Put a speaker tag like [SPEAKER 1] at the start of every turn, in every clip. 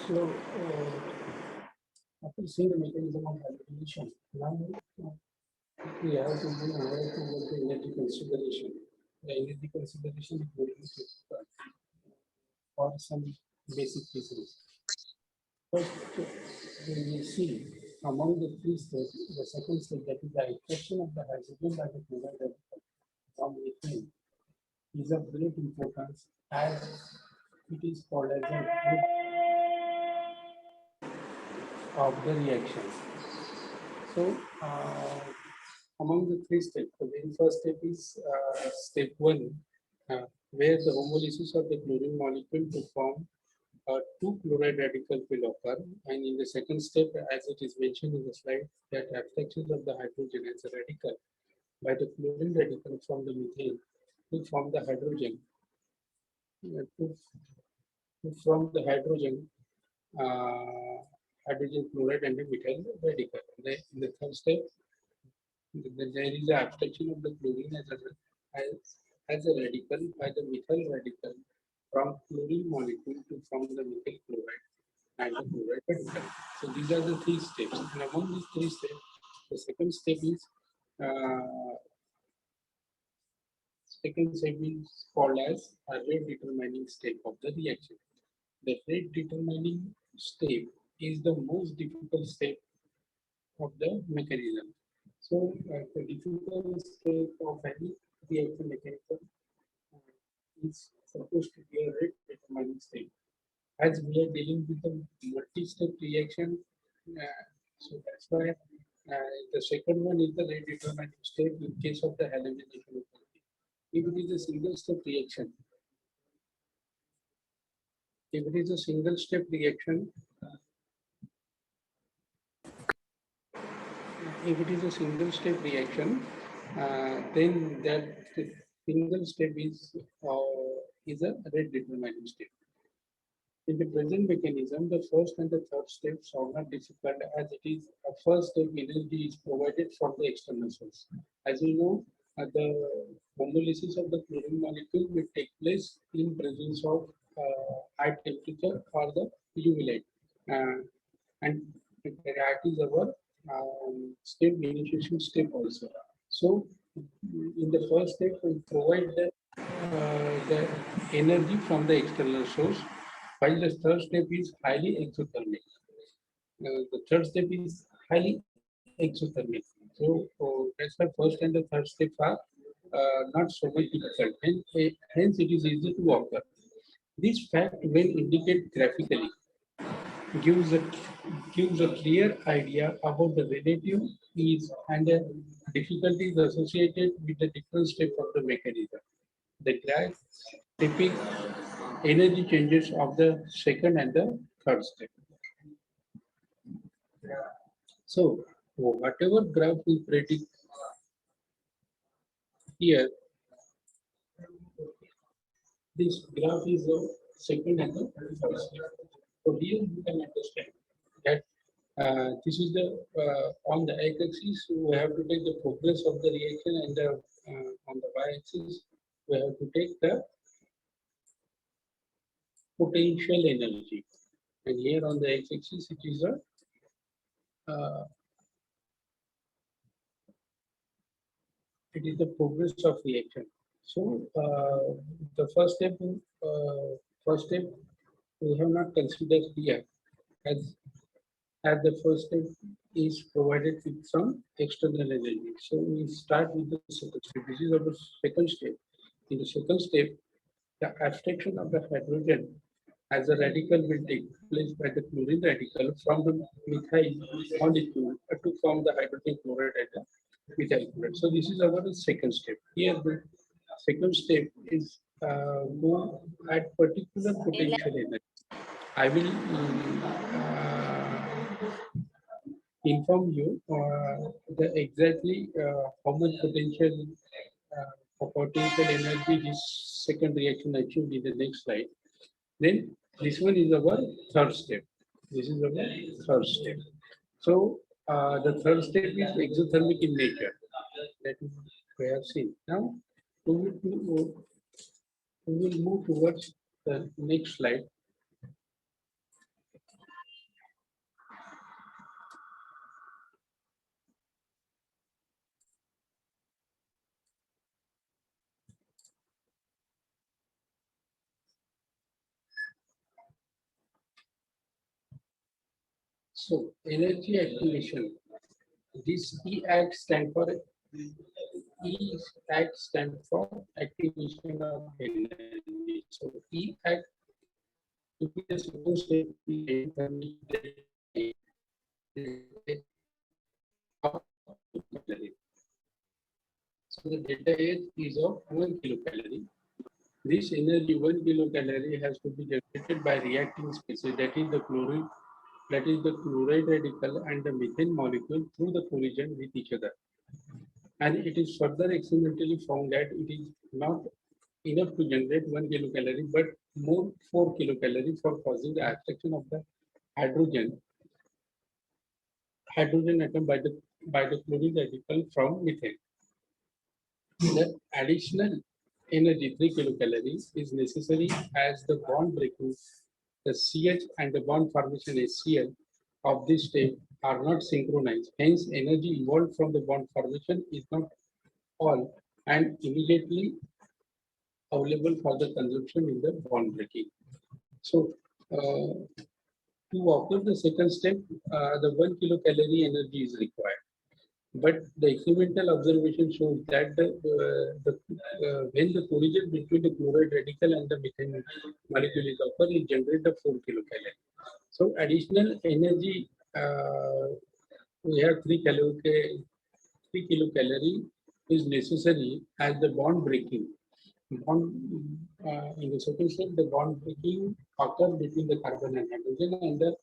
[SPEAKER 1] So, after seeing the mechanism of hybridization, now we have to move over towards the energy consideration. The energy consideration is very important for some basic reasons. First, when we see among the three steps, the second step, that is the extraction of the hydrogen by the chloride radical from methane, is of great importance as it is called as a root of the reaction. So, among the three steps, the very first step is step one, where the homolysis of the chlorine molecule to form two chloride radical will occur. And in the second step, as it is mentioned in the slide, that abstraction of the hydrogen as a radical by the chlorine radical from the methane to form the hydrogen, to form the hydrogen, hydrogen chloride and the methyl radical. In the third step, there is the abstraction of the chlorine as a radical by the methyl radical from chlorine molecule to form the methyl chloride and the chloride radical. So these are the three steps. And among these three steps, the second step is called as a rate determining step of the reaction. The rate determining step is the most difficult step of the mechanism. So the difficult step of any reaction mechanism is supposed to be a rate determining step. As we are dealing with a multi-step reaction, so that's why the second one is the rate determining step in case of the halogenation of protein. If it is a single step reaction, if it is a single step reaction, if it is a single step reaction, then that single step is a rate determining step. In the present mechanism, the first and the third steps are not difficult as it is a first step energy is provided from the external source. As you know, the homolysis of the chlorine molecule will take place in presence of high temperature or the UV light. And that is our step initiation step also. So in the first step, we provide the energy from the external source, while the third step is highly exothermic. The third step is highly exothermic. So that's why first and the third step are not so much difficult, and hence it is easy to occur. This fact, when indicated graphically, gives a clear idea about the relative ease and the difficulties associated with the different steps of the mechanism. The graph depicts energy changes of the second and the third step. So whatever graph we predict here, this graph is the second and the third step. So here you can understand that this is the on the x-axis we have to take the progress of the reaction, and on the y-axis we have to take the potential energy. And here on the x-axis it is a it is the progress of reaction. So the first step we have not considered here, as the first step is provided with some external energy. So we start with the second step. This is our second step. In the second step, the abstraction of the hydrogen as a radical will take place by the chlorine radical from the methyl molecule to form the hydrogen chloride and the methyl chloride. So this is our second step. Here the second step is go at particular potential energy. I will inform you the exactly how much potential energy this second reaction achieved in the next slide. Then this one is our third step. This is our third step. So the third step is exothermic in nature. That is we have seen. Now we will move towards the next slide. So energy activation. This E Act stand for activation of energy. So E Act to be the second step so the delta H is of 1 kilocalorie. This energy 1 kilocalorie has to be generated by reacting species, that is the chloride radical and the methane molecule through the collision with each other. And it is further experimentally found that it is not enough to generate 1 kilocalorie, but more 4 kilocalorie for causing the abstraction of the hydrogen atom by the chlorine radical from methane. The additional energy 3 kilocalories is necessary as the bond breaking, the CH and the bond formation HCl of this step are not synchronized. Hence, energy evolved from the bond formation is not all and immediately available for the consumption in the bond breaking. So, to occur the second step, the 1 kilocalorie energy is required. But the experimental observation shows that when the collision between the chloride radical and the methane molecule is occurred, it generates the 4 kilocalorie. So additional energy, we have 3 kilocalorie is necessary as the bond breaking. In the second step, the bond breaking occurs between the carbon and hydrogen, and the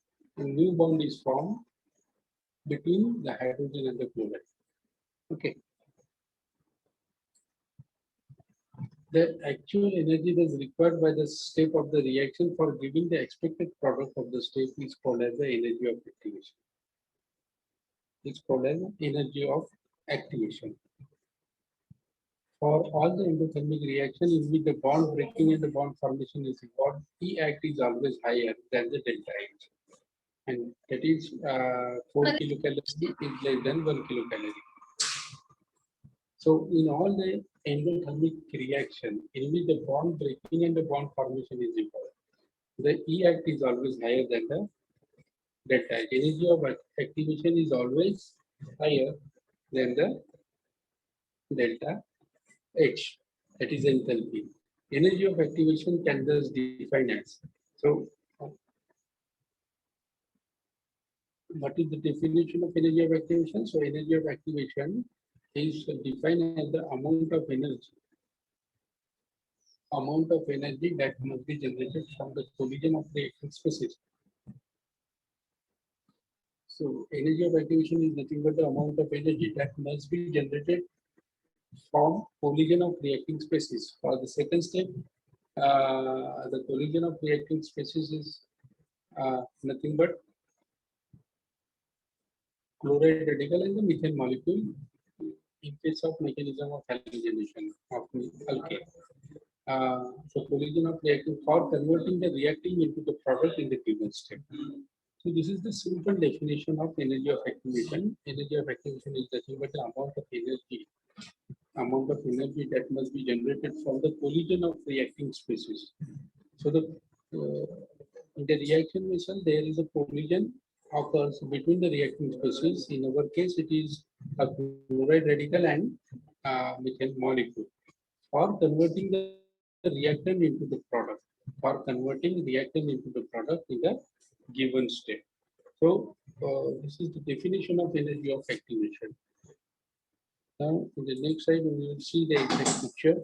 [SPEAKER 1] new bond is formed between the hydrogen and the chloride. Okay. The actual energy that is required by the step of the reaction for giving the expected product of the step is called as the energy of activation. It's called as energy of activation. For all the endothermic reaction in which the bond breaking and the bond formation is involved, E act is always higher than the delta H. And that is 4 kilocalories is less than 1 kilocalorie. So in all the endothermic reaction in which the bond breaking and the bond formation is involved, the E act is always higher than the delta H. Energy of activation is always higher than the delta H. That is enthalpy. Energy of activation can thus define as. So what is the definition of energy of activation? So energy of activation is defined as the amount of energy that must be generated from the collision of reacting species. So energy of activation is nothing but the amount of energy that must be generated from collision of reacting species. For the second step, the collision of reacting species is nothing but chloride radical and the methane molecule in case of mechanism of halogenation of alkane. So collision of reacting for converting the reacting into the product in the given step. So this is the simple definition of energy of activation. Energy of activation is nothing but the amount of energy that must be generated from the collision of reacting species. So the in the reaction vessel there is a collision occurs between the reacting species. In our case, it is a chloride radical and methane molecule. For converting the reactant into the product, in the given state. So this is the definition of energy of activation. Now, in the next slide, we will see the exact picture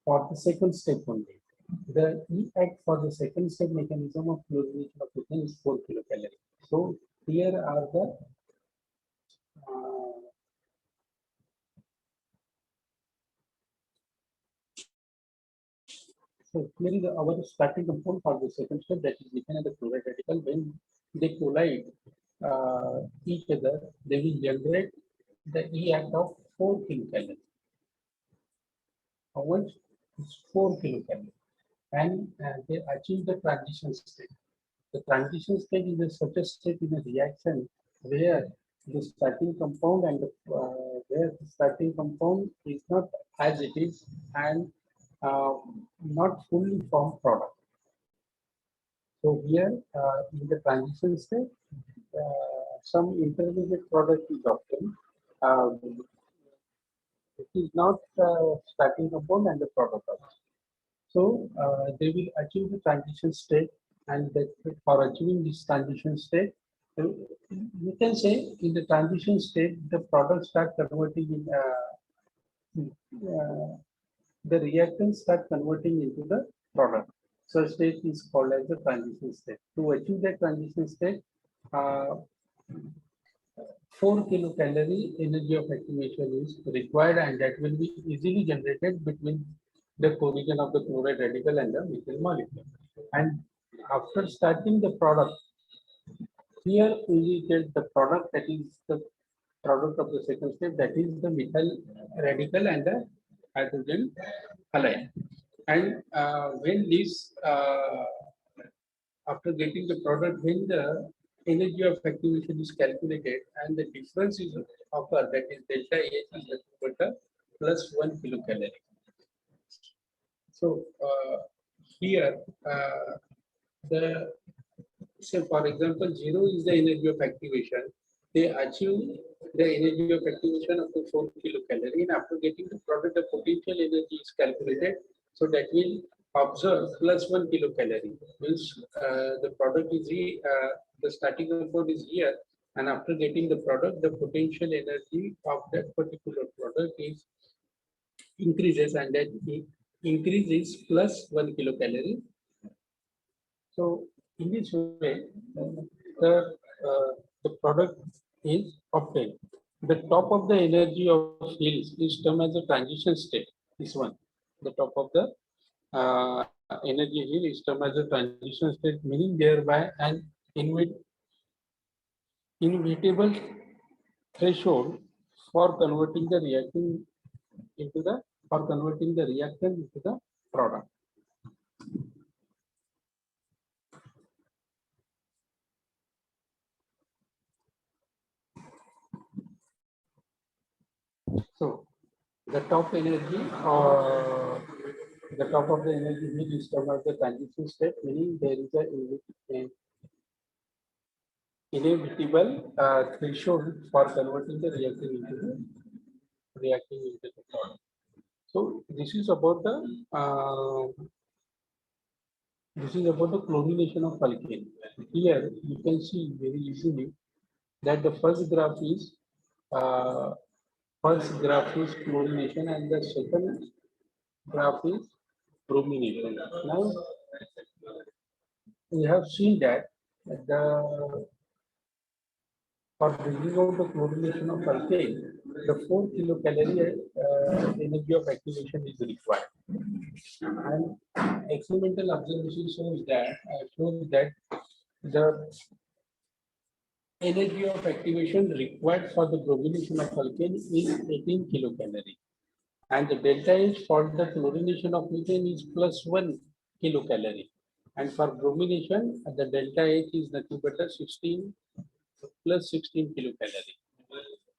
[SPEAKER 1] for the second step only. The E act for the second step mechanism of chlorination of methane is 4 kilocalorie. So here are the so here is our starting compound for the second step, that is methane and the chloride radical. When they collide each other, they will generate the E act of 4 kilocalorie. How much? It's 4 kilocalorie. And they achieve the transition state. The transition state is such a state in a reaction where the starting compound and where the starting compound is not as it is and not fully formed product. So here in the transition state, some intermediate product is obtained. It is not starting compound and the product also. So they will achieve the transition state, and that for achieving this transition state, uh, you can say in the transition state, the product start converting in the reactants start converting into the product. So state is called as the transition state. To achieve that transition state, uh, 4 kilocalorie energy of activation is required, and that will be easily generated between the collision of the chloride radical and the methyl molecule. And after starting the product, here we get the product, that is the product of the second step, that is the methyl radical and the hydrogen halide. And when this after getting the product, when the energy of activation is calculated and the difference is occur, that is delta H is nothing but a plus 1 kilocalorie. So here the say for example 0 is the energy of activation, they achieve the energy of activation of the 4 kilocalorie, and after getting the product the potential energy is calculated, so that will observe plus 1 kilocalorie, means the product is the starting point is here, and after getting the product the potential energy of that particular product is increases, and that increase is plus 1 kilocalorie. So in this way, the the product is obtained. The top of the energy of hills is termed as a transition state. This one, the top of the energy hill is termed as a transition state, meaning thereby an inevitable threshold for converting the reactant into the product. So the top energy or the top of the energy hill is termed as the transition state, meaning there is a inevitable threshold for converting the reacting into the product. So this is about the chlorination of alkane. Here you can see very easily that the first graph is chlorination and the second graph is bromination. Now we have seen that the for bringing out the chlorination of alkane, the 4 kilocalorie energy of activation is required. And experimental observation shows that the energy of activation required for the bromination of alkane is 18 kilocalorie, and the delta H for the chlorination of methane is plus 1 kilocalorie, and for bromination the delta H is nothing but a 16 plus 16 kilocalorie.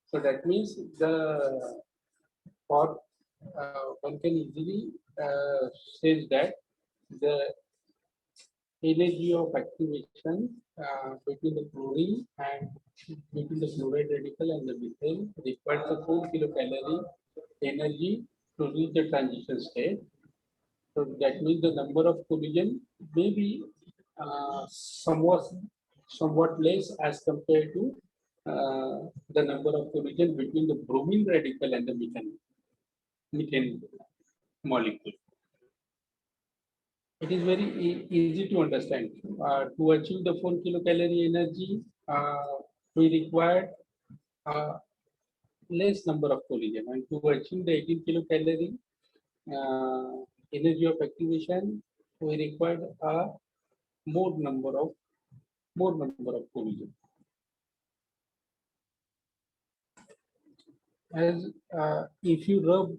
[SPEAKER 1] So that means the for one can easily says that the energy of activation between the chlorine and between the chloride radical and the methane requires a 4 kilocalorie energy to reach the transition state. So that means the number of collision may be somewhat less as compared to the number of collision between the bromine radical and the methane molecule. It is very easy to understand. To achieve the 4 kilocalorie energy, we require less number of collision, and to achieve the 18 kilocalorie energy of activation, we require a more number of collision. As if you rub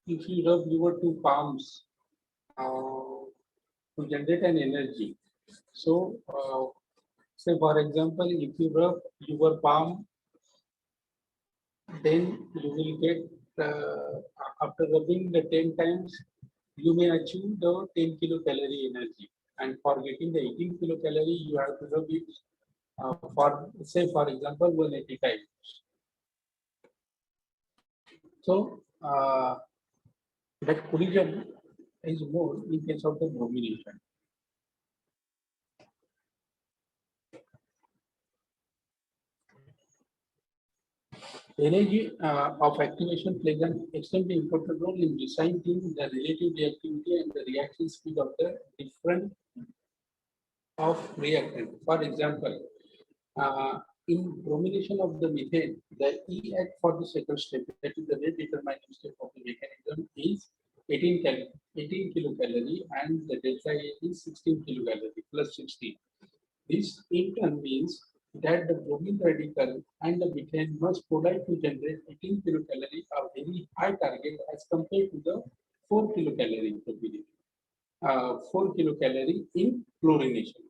[SPEAKER 1] your two palms to generate an energy. So say for example, if you rub your palm, then you will get after rubbing the 10 times, you may achieve the 10 kilocalorie energy. And for getting the 18 kilocalorie, you have to rub it for, say, for example, 180 times. So that collision is more in case of the bromination. Energy of activation plays an extremely important role in deciding the relative reactivity and the reaction speed of the different of reactant. For example, in bromination of the methane, the E at for the second step, that is the rate determining step of the mechanism, is 18 kilocalorie, and the delta A is 16 kilocalorie plus 16. This in turn means that the bromine radical and the methane must collide to generate 18 kilocalorie, a very high target as compared to the 4 kilocalorie propylene, 4 kilocalorie in chlorination.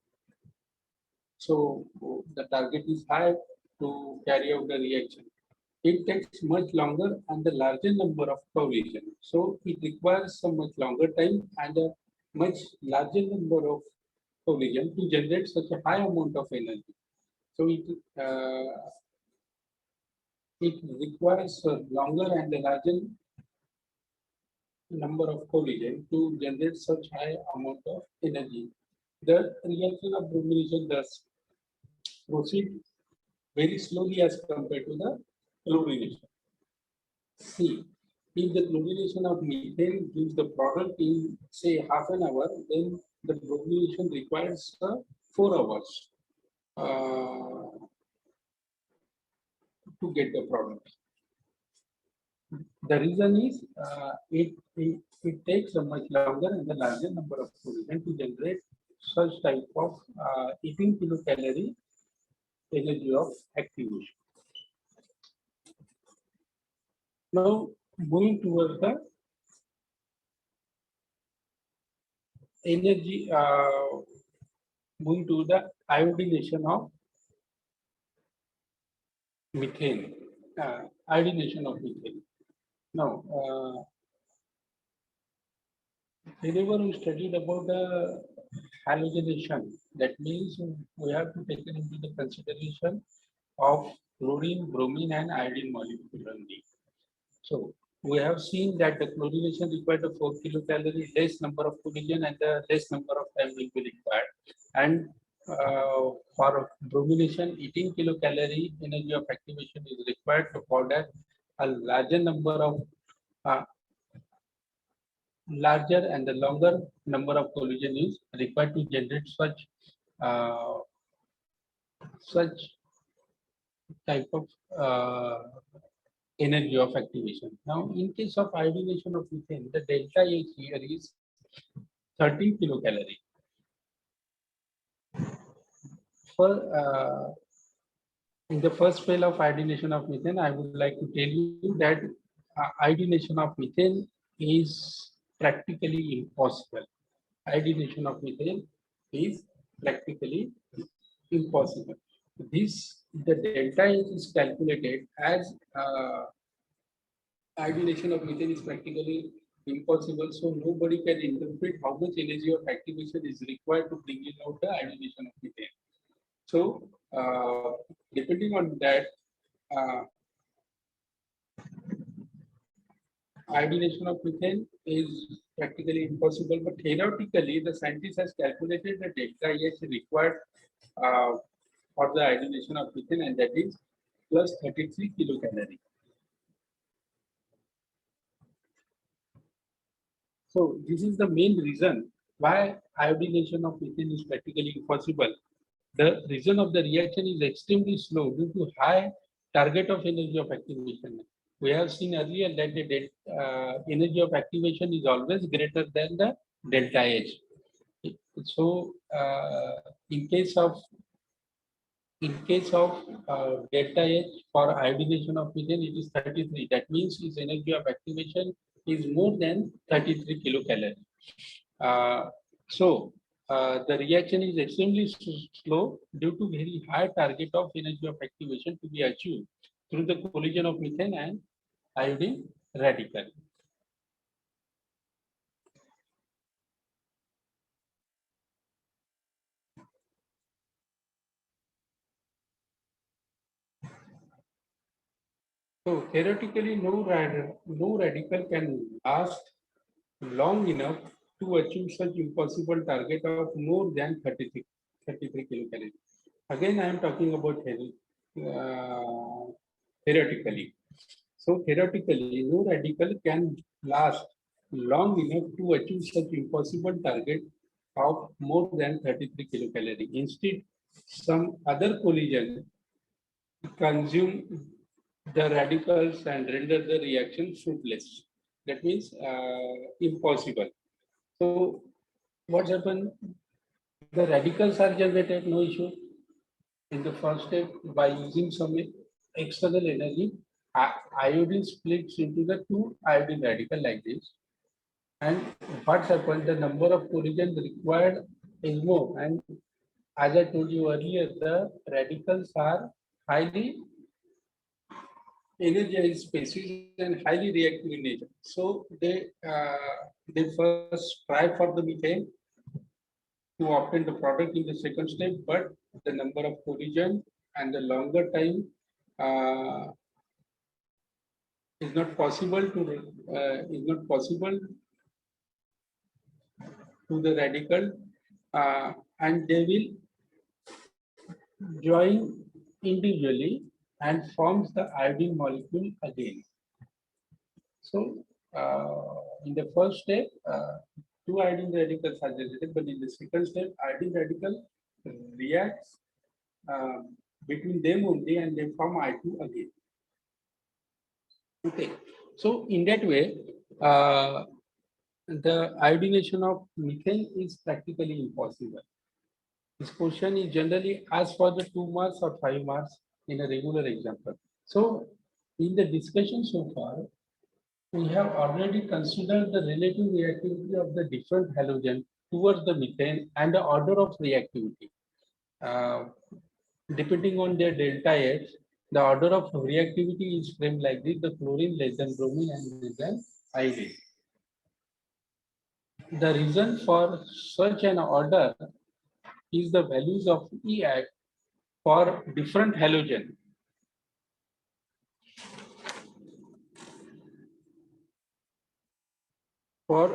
[SPEAKER 1] So the target is high to carry out the reaction. It takes much longer and the larger number of collision. So it requires some much longer time and a much larger number of collision to generate such a high amount of energy. So it requires a longer and a larger number of collision to generate such high amount of energy. The reaction of bromination thus proceed very slowly as compared to the chlorination. See, if the chlorination of methane gives the product in say half an hour, then the bromination requires 4 hours to get the product. The reason is it takes a much longer and the larger number of collision to generate such type of 18 kilocalorie energy of activation. Now moving towards the energy, moving to the iodination of methane. Iodination of methane. Now, whenever we studied about the halogenation, that means we have to take into the consideration of chlorine, bromine, and iodine molecule only. So we have seen that the chlorination required a 4 kilocalorie, less number of collision and the less number of time will be required. And for bromination, 18 kilocalorie energy of activation is required to powder a larger number of larger and the longer number of collision is required to generate such type of energy of activation. Now, in case of iodination of methane, the delta H here is 13 kilocalorie. In the first phase of iodination of methane, I would like to tell you that iodination of methane is practically impossible. Iodination of methane is practically impossible. The delta H is calculated as iodination of methane is practically impossible, so nobody can interpret how much energy of activation is required to bring out the iodination of methane. So, depending on that, iodination of methane is practically impossible, but theoretically, the scientist has calculated the delta H required for the iodination of methane, and that is plus 33 kilocalorie. So this is the main reason why iodination of methane is practically impossible. The reason of the reaction is extremely slow due to high target of energy of activation. We have seen earlier that the energy of activation is always greater than the delta H. So in case of delta H for iodination of methane, it is 33. That means its energy of activation is more than 33 kilocalorie. The reaction is extremely slow due to very high target of energy of activation to be achieved through the collision of methane and iodine radical. So theoretically, no radical can last long enough to achieve such impossible target of more than 33 kilocalories. Again, I am talking about theoretically. So theoretically, no radical can last long enough to achieve such impossible target of more than 33 kilocalorie. Instead, some other collision consume the radicals and render the reaction fruitless. That means impossible. So what's happened? The radicals are generated, no issue. In the first step, by using some external energy, iodine splits into the two iodine radical like this. And what's happened? The number of collisions required is more. And as I told you earlier, the radicals are highly energized species and highly reactive in nature. So they first try for the methane to obtain the product in the second step, but the number of collision and the longer time uh, is not possible to the radical, and they will join individually and forms the iodine molecule again. So in the first step, two iodine radicals are generated, but in the second step, iodine radical reacts uh, between them only and they form I2 again. Okay, so in that way, the iodination of methane is practically impossible. This question is generally asked for the 2 marks or 5 marks in a regular example. So in the discussion so far, we have already considered the relative reactivity of the different halogen towards the methane and the order of reactivity. Uh, Depending on their delta H, the order of reactivity is framed like this: the chlorine less than bromine and less than iodine. The reason for such an order is the values of EAC for different halogen. For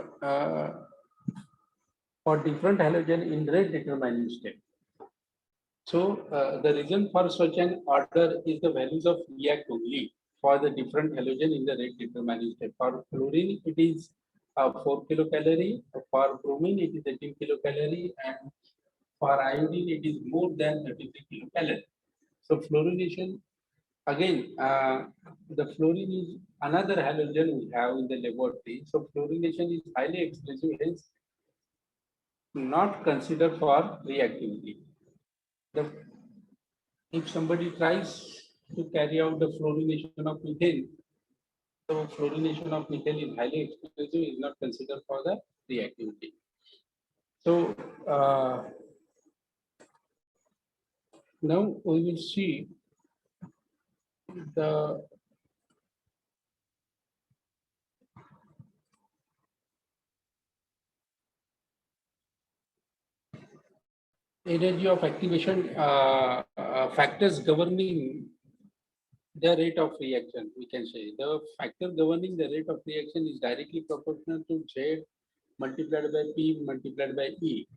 [SPEAKER 1] different halogen in rate determining step. So the reason for such an order is the values of react only for the different halogen in the rate determining step. For fluorine, it is 4 kilocalorie. For bromine, it is 18 kilocalorie, and for iodine, it is more than 33 kilocalorie. So fluorination, again, the fluorine is another halogen we have in the laboratory. So fluorination is highly explosive, hence not considered for reactivity. The, if somebody tries to carry out the fluorination of methane, so fluorination of methane is highly explosive, is not considered for the reactivity. So now we will see the energy of activation factors governing the rate of reaction. We can say the factor governing the rate of reaction is directly proportional to Z multiplied by P multiplied by E.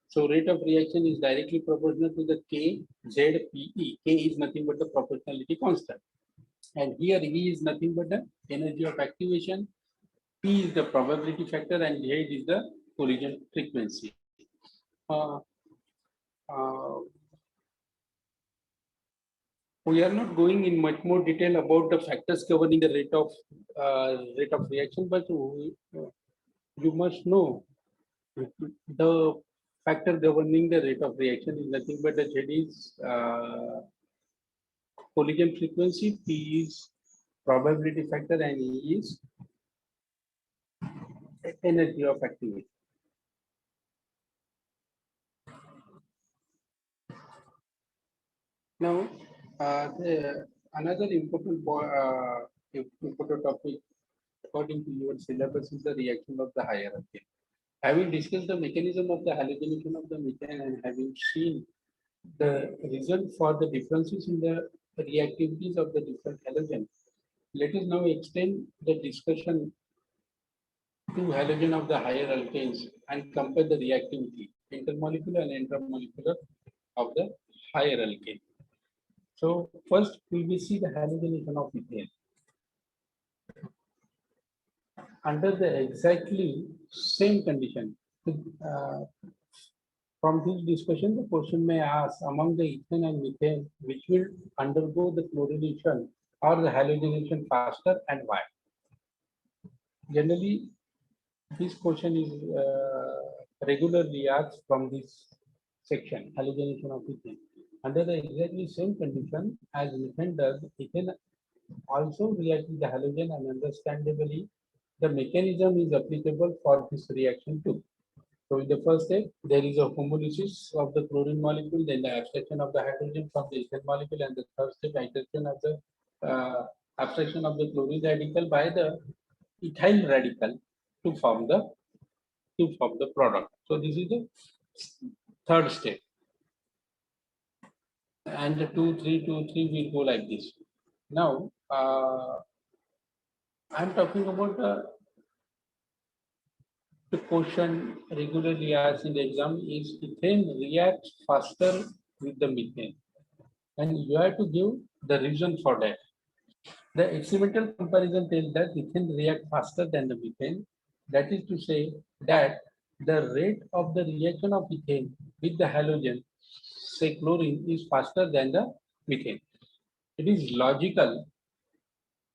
[SPEAKER 1] So rate of reaction is directly proportional to the K Z P E. K is nothing but the proportionality constant, and here E is nothing but the energy of activation. P is the probability factor, and Z is the collision frequency. Uh, uh, we are not going in much more detail about the factors governing the rate of reaction, but you must know the factor governing the rate of reaction is nothing but the Z is collision frequency, P is probability factor, and E is energy of activity. Now, another important topic according to your syllabus is the reaction of the hierarchy. Having discussed the mechanism of the halogenation of the methane and having seen the result for the differences in the reactivities of the different halogens, Let us now extend the discussion to halogen of the higher alkanes and compare the reactivity intermolecular and intramolecular of the higher alkane. So first we will see the halogenation of ethane. Under the exactly same condition, uh, from this discussion, the question may ask among the ethane and methane, which will undergo the chlorination or the halogenation faster and why? Generally, this question is regularly asked from this section, halogenation of ethane. Under the exactly same condition as methane does, ethane also reacts with the halogen, and understandably, the mechanism is applicable for this reaction too. So in the first step, there is a homolysis of the chlorine molecule, then the abstraction of the hydrogen from the ethane molecule, and the third step, hydrogen of the abstraction of the chlorine radical by the ethyl radical to form the product. So this is the third step, and the 2, 3, 2, 3 will go like this. Now I'm talking about the question regularly asked in the exam is ethane reacts faster with the methane, and you have to give the reason for that. The experimental comparison tells that ethane reacts faster than the methane. That is to say that the rate of the reaction of ethane with the halogen, say chlorine, is faster than the methane. It is logical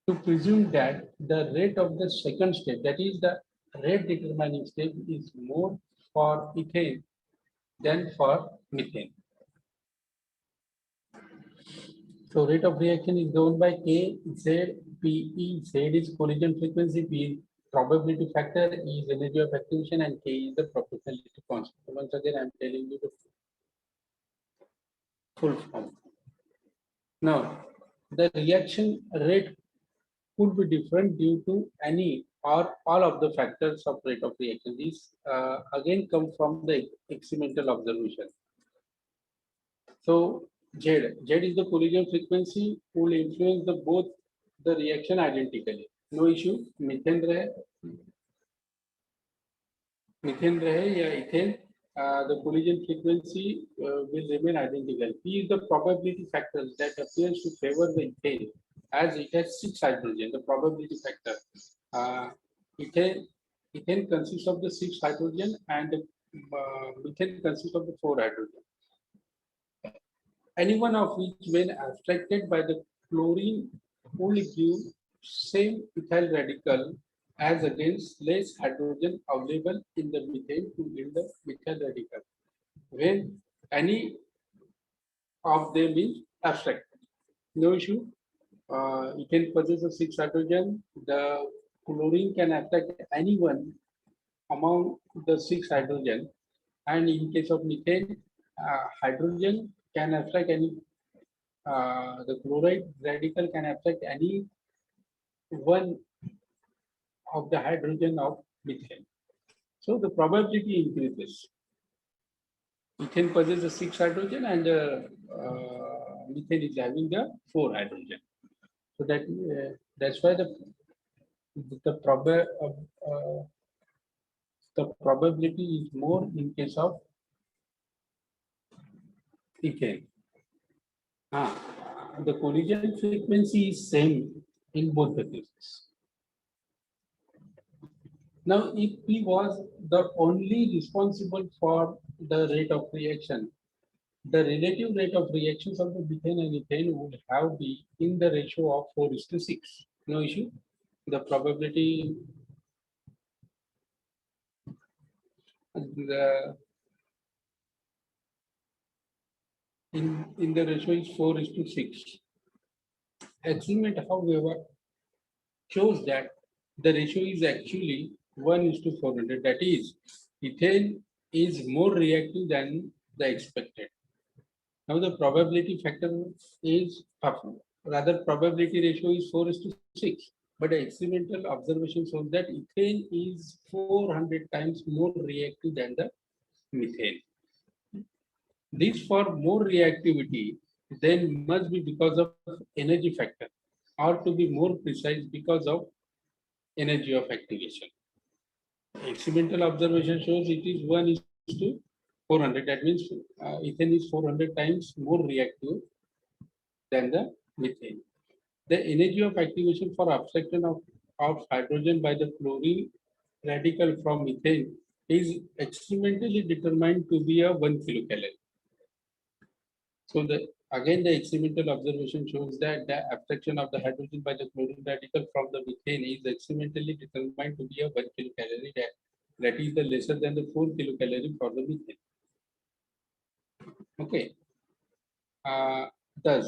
[SPEAKER 1] to presume that the rate of the second step, that is the rate determining step, is more for ethane than for methane. So rate of reaction is given by K, Z, PE. Z is collision frequency, P is probability factor, E is energy of activation, and K is the proportionality constant. Once again, I am telling you the full form. Now, the reaction rate could be different due to any or all of the factors of rate of reaction. These again come from the experimental observation. So Z is the collision frequency, will influence the both the reaction identically. No issue. Methane रहे या ethane, the collision frequency will remain identical. P is the probability factor that appears to favor the ethane as it has 6 hydrogen. The probability factor. Uh, ethane, ethane consists of the 6 hydrogen, and methane consists of the 4 hydrogen. Any one of which, when abstracted by the chlorine, only give same ethyl radical as against less hydrogen available in the methane to yield the methyl radical. When any of them is abstracted, no issue. Ethane possesses 6 hydrogen. The chlorine can abstract any one among the 6 hydrogen, and in case of methane, hydrogen can abstract any the chloride radical can affect any one of the hydrogen of methane. So the probability increases. Methane possesses the 6 hydrogen, and methane is having the 4 hydrogen. So that's why the probability is more in case of ethane. The collision frequency is same in both the cases. Now, if P was the only responsible for the rate of reaction, the relative rate of reactions of the methane and ethane would have been in the ratio of 4:6. No issue. The probability the, in the ratio is 4:6. Experiment, however, shows that the ratio is actually 1:400. That is, ethane is more reactive than the expected. Now the probability factor is rather probability ratio is 4:6, but the experimental observation shows that ethane is 400 times more reactive than the methane. This for more reactivity then must be because of energy factor. or to be more precise, because of energy of activation. Experimental observation shows it is 1 is to 400. That means ethane is 400 times more reactive than the methane. The energy of activation for abstraction of hydrogen by the fluorine radical from methane is experimentally determined to be a 1 kilocalorie. So again the experimental observation shows that the abstraction of the hydrogen by the fluorine radical from the methane is experimentally determined to be a 1 kilocalorie, that is the lesser than the 4 kilocalorie for the methane. Okay. Thus,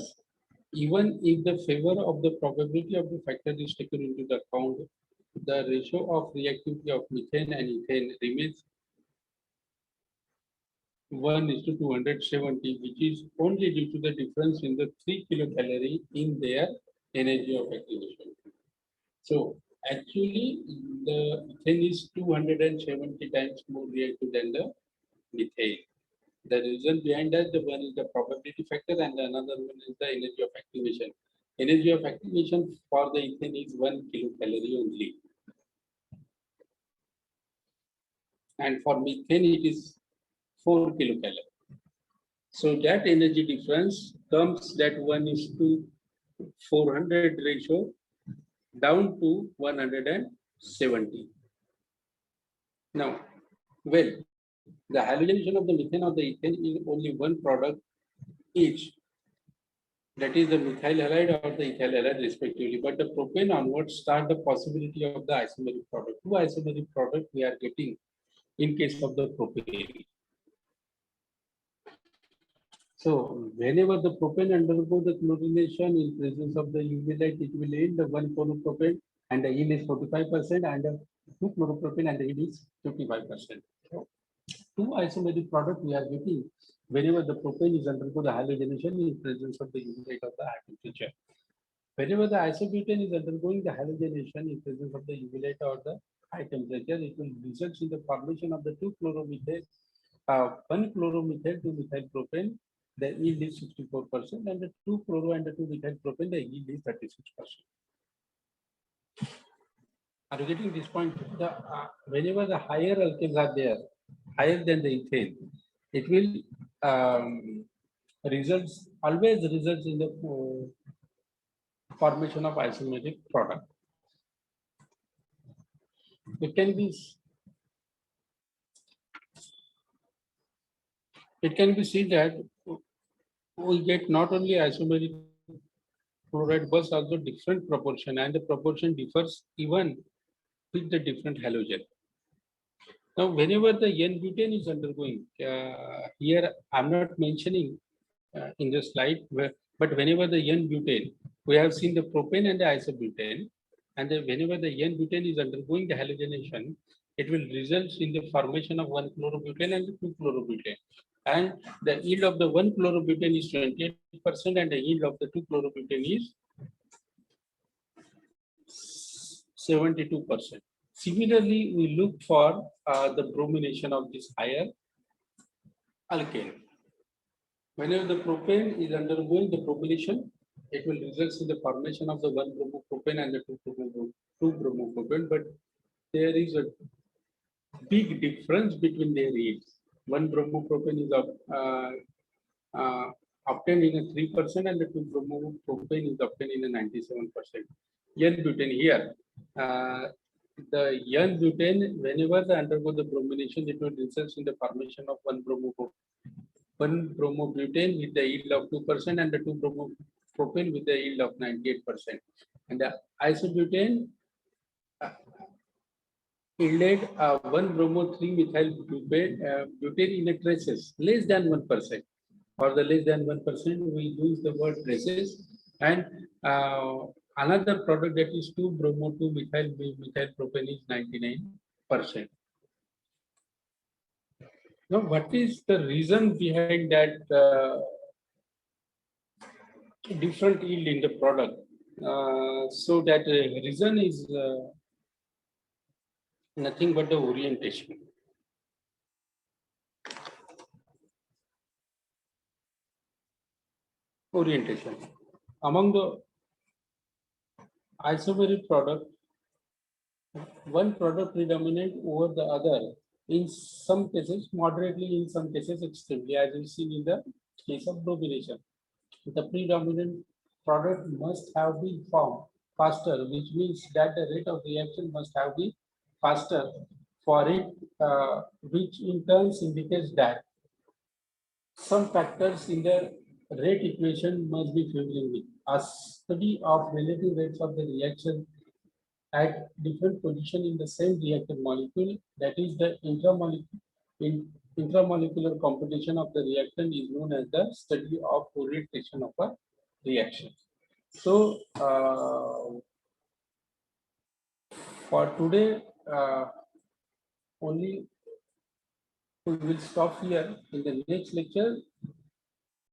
[SPEAKER 1] even if the favor of the probability of the factor is taken into the account, the ratio of reactivity of methane and ethane remains 1 is to 270, which is only due to the difference in the 3 kilocalorie in their energy of activation. So actually, the ethane is 270 times more reactive than the methane. The reason behind that, the one is the probability factor and the another one is the energy of activation. Energy of activation for the ethane is 1 kilocalorie only. And for methane, it is 4 kilocalorie. So that energy difference comes that 1 is to 400 ratio down to 170. Now, well, the halogenation of the methane or the ethane is only one product each, that is the methyl halide or the ethyl halide respectively. But the propane onwards start the possibility of the isomeric product. Two isomeric product we are getting in case of the propane. So whenever the propane undergoes the chlorination in presence of the UV light, it will yield the 1 chloropropane and the yield is 45% and the 2 chloropropane and the yield is 55%. So two isomeric product we are getting whenever the propane is undergo the halogenation in presence of the UV light of the high temperature. Whenever the isobutane is undergoing the halogenation in presence of the UV light or the high temperature, it will result in the formation of the 2-chloromethyl, 1-chloromethyl to methyl propane. The yield is 64%, and the 2-chloro and the 2-methyl propane, the yield is 36%. Are you getting this point? Whenever the higher alkanes are there, higher than the ethane, it will always results in the formation of isomeric product. It can be seen that we get not only isomeric chloride but also different proportion, and the proportion differs even with the different halogen. Now, whenever the N-butane is undergoing, here I'm not mentioning in the slide, but whenever the N-butane, we have seen the propane and the isobutane, and whenever the N-butane is undergoing the halogenation, it will result in the formation of 1-chlorobutane and 2-chlorobutane. And the yield of the 1-chlorobutane is 28%, and the yield of the 2-chlorobutane is 72%. Similarly, we look for the bromination of this higher alkane. Whenever the propane is undergoing the bromination, it will result in the formation of the 1-bromopropane and the 2-bromopropane, but there is a big difference between their yields. 1-bromopropane is obtained in a 3% and the 2-bromopropane is obtained in a 97%. N-butane here, the N-butane, whenever they undergo the bromination, it will result in the formation of 1-bromobutane with the yield of 2% and the 2-bromopropane with the yield of 98%. And the isobutane yielded 1-bromo-3-methyl butane in a traces less than 1%. For the less than 1%, we use the word traces, and another product that is 2-bromo-2-methyl propane is 99%. Now, what is the reason behind that different yield in the product? So that reason is nothing but the orientation. Among the isomeric product, one product predominant over the other, in some cases moderately, in some cases extremely, as we see in the case of domination. The predominant product must have been formed faster, which means that the rate of reaction must have been faster for it, which in turn indicates that some factors in the rate equation must be favoring it. A study of relative rates of the reaction at different position in the same reactor molecule, that is the intramolecular composition of the reactant, is known as the study of orientation of a reaction. So for today, only we will stop here. In the next lecture,